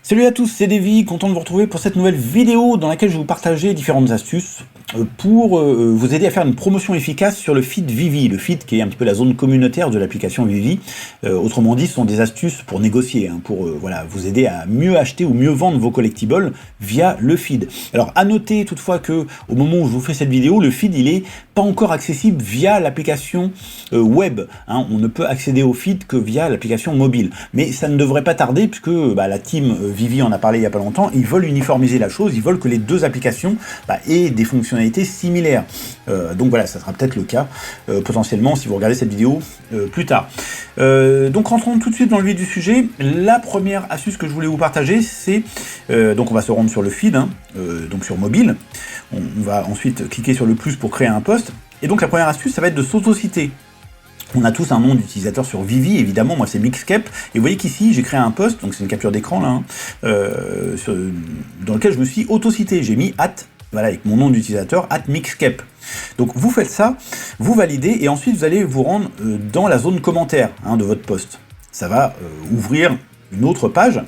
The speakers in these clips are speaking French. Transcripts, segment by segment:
Salut à tous, c'est Davy, content de vous retrouver pour cette nouvelle vidéo dans laquelle je vais vous partager différentes astuces pour vous aider à faire une promotion efficace sur le feed Vivi. Le feed qui est un petit peu la zone communautaire de l'application Vivi. Autrement dit, ce sont des astuces pour négocier, pour voilà, vous aider à mieux acheter ou mieux vendre vos collectibles via le feed. Alors à noter toutefois que au moment où je vous fais cette vidéo, le feed il est pas encore accessible via l'application web. On ne peut accéder au feed que via l'application mobile. Mais ça ne devrait pas tarder puisque la team Vivi en a parlé il n'y a pas longtemps, ils veulent uniformiser la chose, ils veulent que les deux applications aient des fonctionnalités similaires. Donc voilà, ça sera peut-être le cas potentiellement si vous regardez cette vidéo plus tard. Donc rentrons tout de suite dans le vif du sujet. La première astuce que je voulais vous partager, c'est donc on va se rendre sur le feed, donc sur mobile. On va ensuite cliquer sur le plus pour créer un post. Et donc la première astuce, ça va être de s'auto-citer. On a tous un nom d'utilisateur sur Vivi, évidemment, moi c'est Mixcape, et vous voyez qu'ici j'ai créé un post, donc c'est une capture d'écran là, dans lequel je me suis auto-cité, j'ai mis voilà, avec mon nom d'utilisateur, @Mixcape. Donc vous faites ça, vous validez, et ensuite vous allez vous rendre dans la zone commentaire de votre post. Ça va ouvrir une autre page,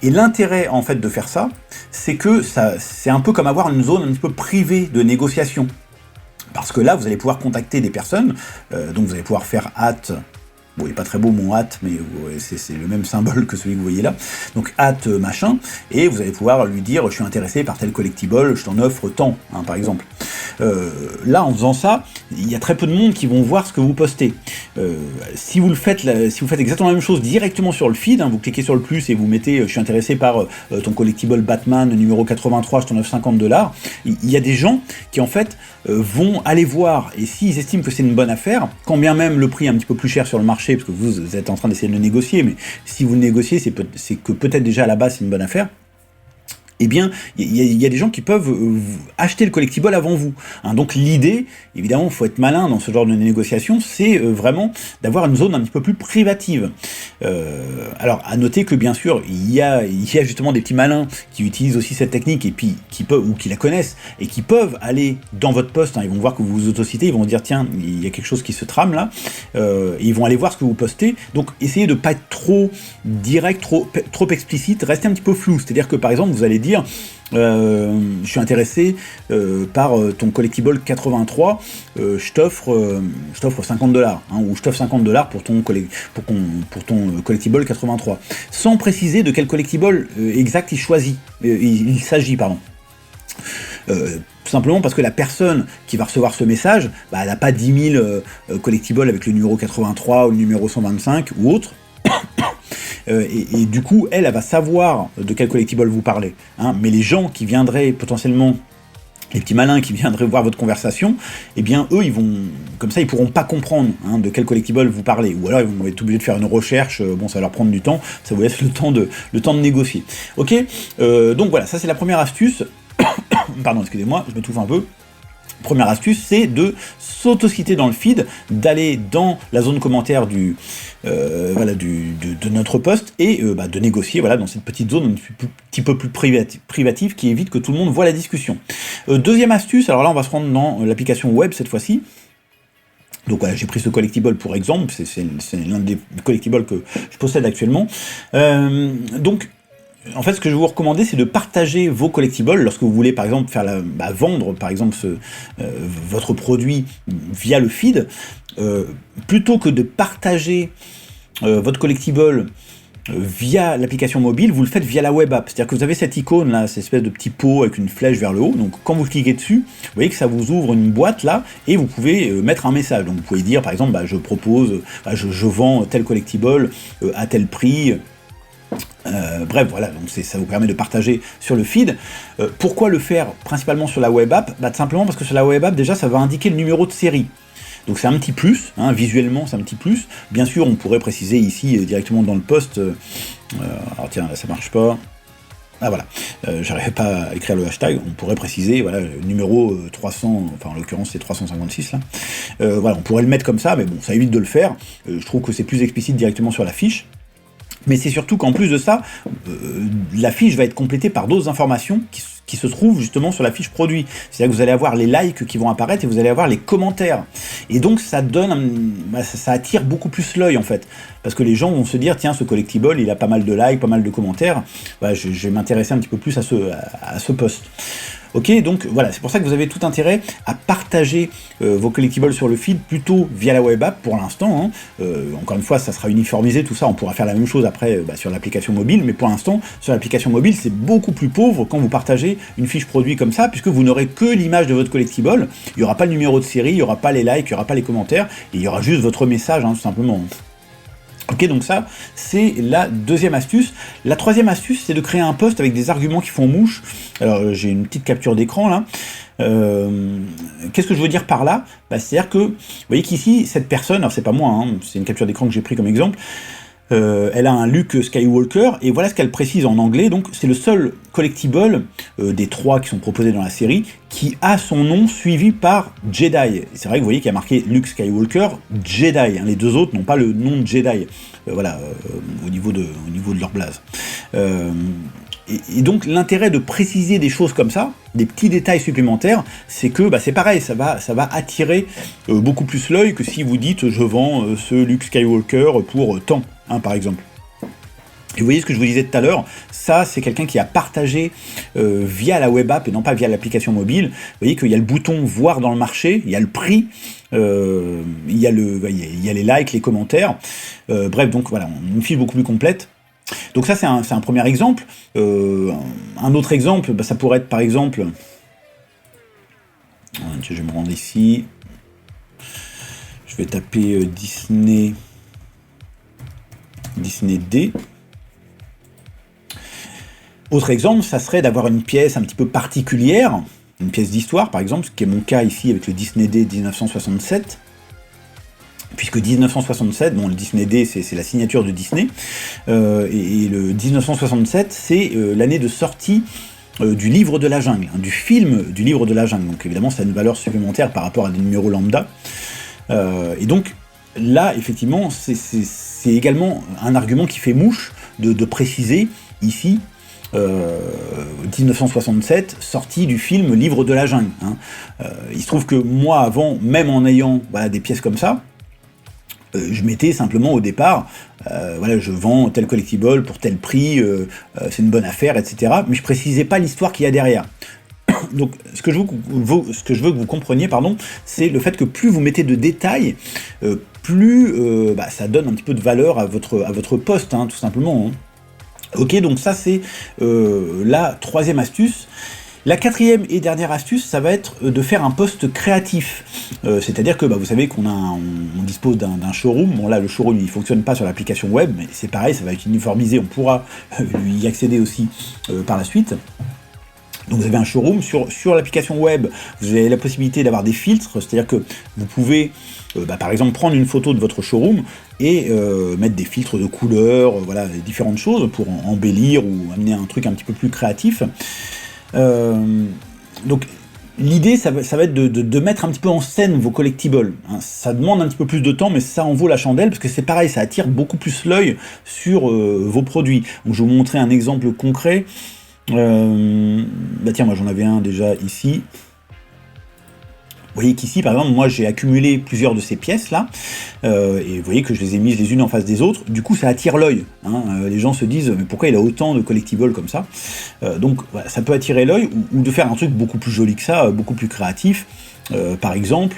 et l'intérêt en fait de faire ça, c'est que c'est un peu comme avoir une zone un petit peu privée de négociation. Parce que là, vous allez pouvoir contacter des personnes, donc vous allez pouvoir faire @ bon, il n'est pas très beau mon @ mais c'est le même symbole que celui que vous voyez là, donc @ machin, et vous allez pouvoir lui dire « je suis intéressé par tel collectible, je t'en offre tant », par exemple. Là, en faisant ça, il y a très peu de monde qui vont voir ce que vous postez. Si vous faites exactement la même chose directement sur le feed, vous cliquez sur le plus et vous mettez « je suis intéressé par ton collectible Batman numéro 83, je t'en offre 50 $, il y a des gens qui en fait vont aller voir, et s'ils estiment que c'est une bonne affaire, quand bien même le prix est un petit peu plus cher sur le marché, parce que vous êtes en train d'essayer de le négocier, mais si vous le négociez, c'est que peut-être déjà à la base c'est une bonne affaire, eh bien, il y a des gens qui peuvent acheter le collectible avant vous. Donc l'idée, évidemment, il faut être malin dans ce genre de négociation, c'est vraiment d'avoir une zone un petit peu plus privative. Alors, à noter que bien sûr, il y a justement des petits malins qui utilisent aussi cette technique et puis qui la connaissent et qui peuvent aller dans votre post. Ils vont voir que vous vous autocitez, ils vont dire tiens, il y a quelque chose qui se trame là, et ils vont aller voir ce que vous postez. Donc, essayez de pas être trop direct, trop explicite, restez un petit peu flou. C'est-à-dire que par exemple, vous allez dire je suis intéressé par ton collectible 83, je t'offre 50 $, ou je t'offre 50 $ pour ton collectible 83, sans préciser de quel collectible exact il s'agit, pardon. Tout simplement parce que la personne qui va recevoir ce message, elle n'a pas 10 000 collectibles avec le numéro 83 ou le numéro 125 ou autre. Et du coup, elle va savoir de quel collectible vous parlez. Mais les gens qui viendraient potentiellement, les petits malins qui viendraient voir votre conversation, eh bien eux, comme ça, ils pourront pas comprendre de quel collectible vous parlez. Ou alors ils vont être obligés de faire une recherche. Bon, ça va leur prendre du temps. Ça vous laisse le temps de négocier. Ok. Donc voilà, ça c'est la première astuce. Pardon, excusez-moi, je m'étouffe un peu. Première astuce, c'est de s'auto-citer dans le feed, d'aller dans la zone commentaire de notre post et de négocier dans cette petite zone un petit peu plus privative qui évite que tout le monde voit la discussion. Deuxième astuce, alors là on va se rendre dans l'application web cette fois-ci. Donc voilà, j'ai pris ce collectible pour exemple, c'est l'un des collectibles que je possède actuellement. Donc en fait, ce que je vais vous recommander, c'est de partager vos collectibles lorsque vous voulez, par exemple, vendre, par exemple, votre produit via le feed, plutôt que de partager votre collectible via l'application mobile, vous le faites via la web app. C'est-à-dire que vous avez cette icône là, cette espèce de petit pot avec une flèche vers le haut. Donc quand vous cliquez dessus, vous voyez que ça vous ouvre une boîte là, et vous pouvez mettre un message. Donc vous pouvez dire, par exemple, je propose, je vends tel collectible à tel prix. Bref, voilà, donc ça vous permet de partager sur le feed. Pourquoi le faire principalement sur la web app ? Tout simplement parce que sur la web app, déjà, ça va indiquer le numéro de série. Donc c'est un petit plus, visuellement c'est un petit plus. Bien sûr, on pourrait préciser ici directement dans le post. Alors tiens, là ça marche pas. Ah voilà, j'arrivais pas à écrire le hashtag, on pourrait préciser, voilà, le numéro 300, enfin en l'occurrence c'est 356 là. Voilà, on pourrait le mettre comme ça, mais bon, ça évite de le faire. Je trouve que c'est plus explicite directement sur la fiche. Mais c'est surtout qu'en plus de ça, la fiche va être complétée par d'autres informations qui se trouve justement sur la fiche produit. C'est-à-dire que vous allez avoir les likes qui vont apparaître et vous allez avoir les commentaires. Et donc ça donne, ça attire beaucoup plus l'œil en fait. Parce que les gens vont se dire, tiens, ce collectible, il a pas mal de likes, pas mal de commentaires, je vais m'intéresser un petit peu plus à ce post. Ok, donc voilà, c'est pour ça que vous avez tout intérêt à partager vos collectibles sur le feed plutôt via la web app pour l'instant. Encore une fois, ça sera uniformisé, tout ça, on pourra faire la même chose après sur l'application mobile, mais pour l'instant, sur l'application mobile, c'est beaucoup plus pauvre quand vous partagez une fiche produit comme ça, puisque vous n'aurez que l'image de votre collectible, il n'y aura pas le numéro de série, il n'y aura pas les likes, il n'y aura pas les commentaires, et il y aura juste votre message, tout simplement. Ok, donc ça, c'est la deuxième astuce. La troisième astuce, c'est de créer un post avec des arguments qui font mouche. Alors, j'ai une petite capture d'écran, là. Qu'est-ce que je veux dire par là ? C'est-à-dire que, vous voyez qu'ici, cette personne, alors c'est pas moi, c'est une capture d'écran que j'ai pris comme exemple, elle a un Luke Skywalker, et voilà ce qu'elle précise en anglais, donc c'est le seul collectible des 3 qui sont proposés dans la série, qui a son nom suivi par Jedi. C'est vrai que vous voyez qu'il y a marqué Luke Skywalker, Jedi, les deux autres n'ont pas le nom de Jedi, au niveau de leur blaze. Et donc l'intérêt de préciser des choses comme ça, des petits détails supplémentaires, c'est que c'est pareil, ça va attirer beaucoup plus l'œil que si vous dites je vends ce Luke Skywalker pour tant, par exemple. Et vous voyez ce que je vous disais tout à l'heure, ça c'est quelqu'un qui a partagé via la web app et non pas via l'application mobile. Vous voyez qu'il y a le bouton voir dans le marché, il y a le prix, il y a les likes, les commentaires. Bref, donc voilà, une fiche beaucoup plus complète. Donc ça c'est un premier exemple. Un autre exemple, ça pourrait être par exemple, je vais me rendre ici, je vais taper Disney D. Autre exemple, ça serait d'avoir une pièce un petit peu particulière, une pièce d'histoire par exemple, ce qui est mon cas ici avec le Disney D 1967. Puisque 1967, le Disney D, c'est la signature de Disney, et le 1967, c'est l'année de sortie du Livre de la Jungle, du film du Livre de la Jungle. Donc évidemment, ça a une valeur supplémentaire par rapport à des numéros lambda. Et donc, là, effectivement, c'est également un argument qui fait mouche de préciser, ici, 1967, sortie du film Livre de la Jungle. Il se trouve que moi, avant, même en ayant des pièces comme ça, je mettais simplement au départ, je vends tel collectible pour tel prix, c'est une bonne affaire, etc. Mais je précisais pas l'histoire qu'il y a derrière. Donc, ce que je veux que vous compreniez, c'est le fait que plus vous mettez de détails, plus ça donne un petit peu de valeur à votre post, tout simplement. Ok, donc ça c'est la troisième astuce. La quatrième et dernière astuce, ça va être de faire un post créatif. C'est-à-dire que vous savez qu'on dispose d'un showroom. Bon là, le showroom, il ne fonctionne pas sur l'application web, mais c'est pareil, ça va être uniformisé, on pourra y accéder aussi par la suite. Donc vous avez un showroom, sur l'application web, vous avez la possibilité d'avoir des filtres, c'est-à-dire que vous pouvez, par exemple, prendre une photo de votre showroom et mettre des filtres de couleurs, différentes choses pour embellir ou amener un truc un petit peu plus créatif. Donc l'idée ça va être de mettre un petit peu en scène vos collectibles. Ça demande un petit peu plus de temps, mais ça en vaut la chandelle, parce que c'est pareil, ça attire beaucoup plus l'œil sur vos produits. Donc je vais vous montrer un exemple concret. Tiens, moi j'en avais un déjà ici. Vous voyez qu'ici, par exemple, moi j'ai accumulé plusieurs de ces pièces-là, et vous voyez que je les ai mises les unes en face des autres, du coup ça attire l'œil. Les gens se disent, mais pourquoi il a autant de collectibles comme ça ? Donc voilà, ça peut attirer l'œil, ou de faire un truc beaucoup plus joli que ça, beaucoup plus créatif. Par exemple,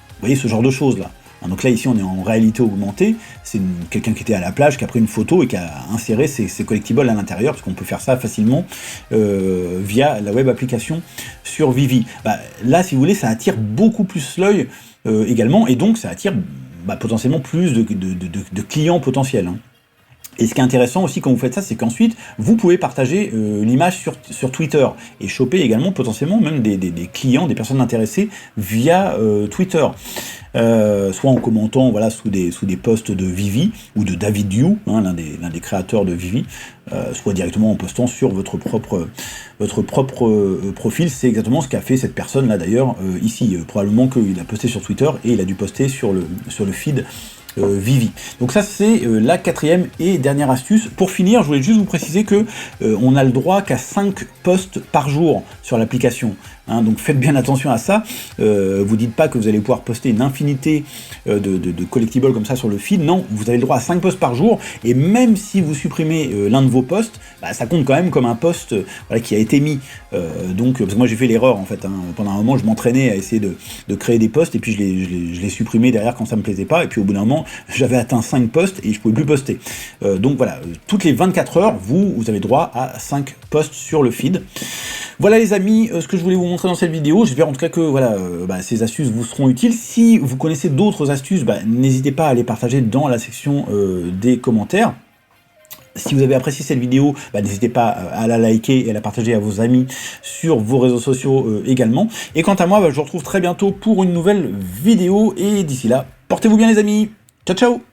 vous voyez ce genre de choses-là. Donc là, ici, on est en réalité augmentée. C'est quelqu'un qui était à la plage, qui a pris une photo et qui a inséré ses collectibles à l'intérieur, parce qu'on peut faire ça facilement via la web application sur Vivi. Là, si vous voulez, ça attire beaucoup plus l'œil également, et donc ça attire potentiellement plus de clients potentiels. Et ce qui est intéressant aussi quand vous faites ça, c'est qu'ensuite, vous pouvez partager l'image sur Twitter et choper également potentiellement même des clients, des personnes intéressées via Twitter. Soit en commentant sous des posts de Vivi ou de David Yu, l'un des créateurs de Vivi, soit directement en postant sur votre propre profil. C'est exactement ce qu'a fait cette personne là d'ailleurs ici. Probablement qu'il a posté sur Twitter et il a dû poster sur le feed Vivi. Donc ça c'est la quatrième et dernière astuce. Pour finir, je voulais juste vous préciser que on a le droit qu'à 5 posts par jour sur l'application. Hein, donc faites bien attention à ça. Vous dites pas que vous allez pouvoir poster une infinité de collectibles comme ça sur le feed. Non, vous avez le droit à 5 posts par jour. Et même si vous supprimez l'un de vos posts, bah, ça compte quand même comme un post voilà, qui a été mis. Donc parce que moi j'ai fait l'erreur en fait. Hein. Pendant un moment, je m'entraînais à essayer de créer des posts et puis je les supprimais derrière quand ça me plaisait pas. Et puis au bout d'un moment, j'avais atteint 5 posts et je pouvais plus poster. Donc voilà, toutes les 24 heures, vous avez droit à 5 posts sur le feed. Voilà les amis, ce que je voulais vous montrer dans cette vidéo. J'espère en tout cas que voilà, ces astuces vous seront utiles. Si vous connaissez d'autres astuces, n'hésitez pas à les partager dans la section des commentaires. Si vous avez apprécié cette vidéo, n'hésitez pas à la liker et à la partager à vos amis sur vos réseaux sociaux également. Et quant à moi, je vous retrouve très bientôt pour une nouvelle vidéo. Et d'ici là, portez-vous bien les amis. Ciao ciao.